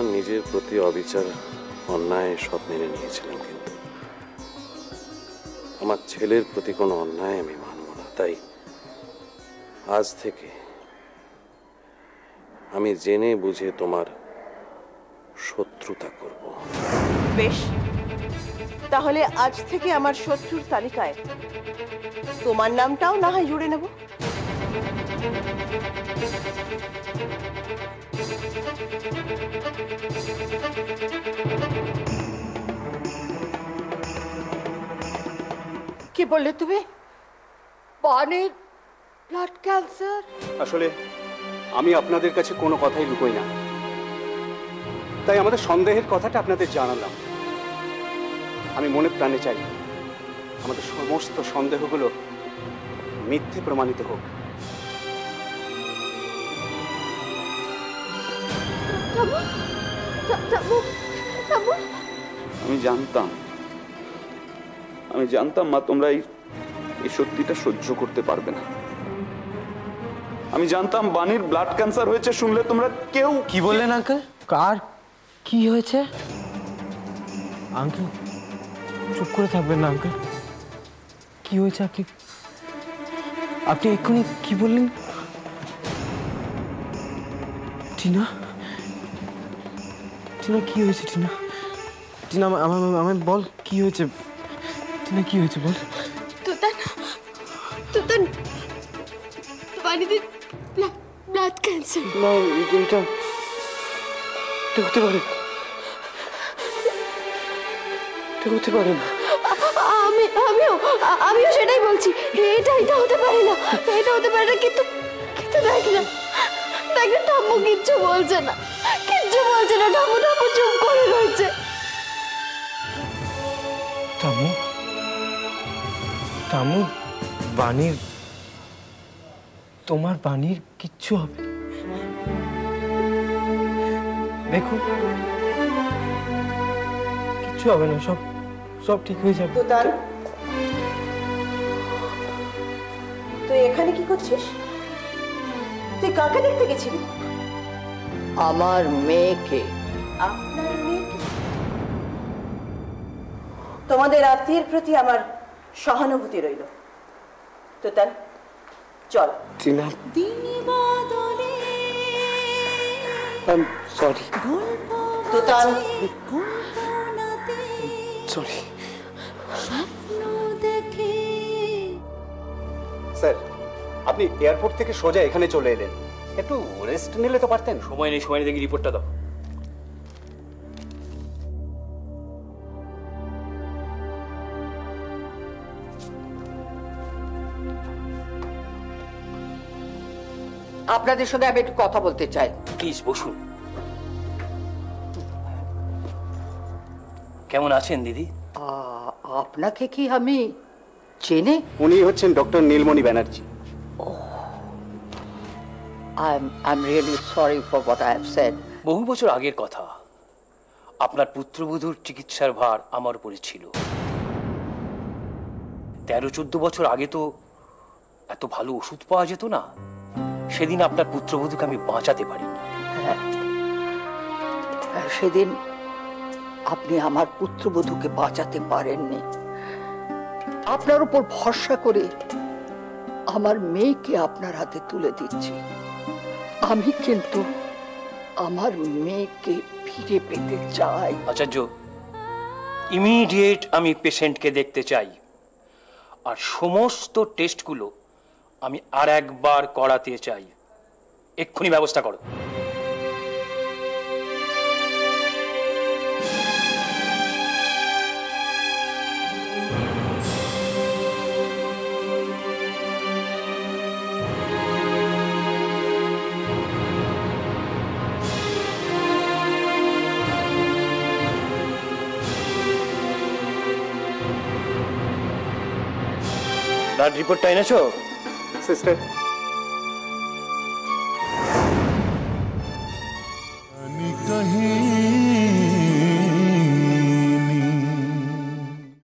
আমার নিজের প্রতি অবিচার অন্যায় সব মেনে নিয়েছিলাম, কিন্তু আমার ছেলের প্রতি কোনো অন্যায় আমি মানব না। তাই আজ থেকে আমি জেনে বুঝে তোমার শত্রুতা করব। বেশ, তাহলে আজ থেকে আমার শত্রুর তালিকায় তোমার নামটাও না হয় জুড়ে নেব। কি বললে তুমি? বাণীর ব্লাড ক্যান্সার? আসলে আমি আপনাদের কাছে কোনো কথাই লুকোই না, তাই আমাদের সন্দেহের কথাটা আপনাদের জানালাম। আমি মনে প্রাণে চাই আমাদের সমস্ত সন্দেহগুলো মিথ্যে প্রমাণিত হোক। আমি জানতাম মা তোমরা এই সত্যিটা সহ্য করতে পারবে না। আমি জানতাম বাণীর ব্লাড ক্যান্সার হয়েছে শুনলে তোমরা কেউ। কি বললেন আঙ্কেল? কার কি হয়েছে? আঙ্কেল চুপ করে থাকবেন না আঙ্কেল। কি হয়েছে আপনি আপনি এক্ষুনি কি বললেন? টিনা, টিনা কি হয়েছে? টিনা, টিনা আমায় বল কি হয়েছে? টিনা কি হয়েছে বল। তুতান, তুতান বাড়িতে ব্লাড ক্যান্সার। না, এটা হতে পারে, এটা হতে পারে না। আমিও সেটাই বলছি, এটা হতে পারে না, এটা হতে পারে না। কিন্তু দেখ না ঠাম্মু কিচ্ছু বলছে না, ঠাম্মু চুপ করে রয়েছে। টামু, বাণীর, তোমার বাণীর কিচ্ছু হবে। দেখো কিচ্ছু হবে না, সব ঠিক হয়ে যাবে। তুই এখানে কি করছিস? তুই কাকে দেখতে গেছিলি? আমার মেয়েকে। আপনার মেয়েকে? তোমাদের আত্মীয়ের প্রতি আমার সহানুভূতি রইল। তুতান চল। Tina, sorry. Tutan, sorry. Sir, আপনি এয়ারপোর্ট থেকে সোজা এখানে চলে এলেন, একটু রেস্ট নিলে তো পারতেন। সময় নেই, দেখি রিপোর্টটা দাও। আপনাদের সঙ্গে আমি একটু কথা বলতে চাই। প্লিজ বসুন। কেমন আছেন দিদি? আপনাকে কি আমি চেনে? উনি হচ্ছেন doctor Nilmoni Banerjee. I'm really sorry for what I have said. বহু বছর আগের কথা, আপনার পুত্রবধূর চিকিৎসার ভার আমার উপরে ছিল। 13-14 বছর আগে তো এত ভালো ওষুধ পাওয়া যেত না। সেদিন আপনার পুত্রবধূকে আমি বাঁচাতে পারিনি। সেদিন আপনি আমার পুত্রবধূকে বাঁচাতে পারেননি। আপনার উপর ভরসা করে আমার মেয়েকে আপনার হাতে তুলে দিচ্ছি। আমি কিন্তু আমার মেয়েকে ফিরে পেতে চাই। আচার্য, ইমিডিয়েট আমি পেশেন্টকে দেখতে চাই, আর সমস্ত টেস্টগুলো আমি আর একবার করাতে চাই। এক্ষুনি ব্যবস্থা করো। ব্লাড রিপোর্টটা এনেছো? সিস্টার,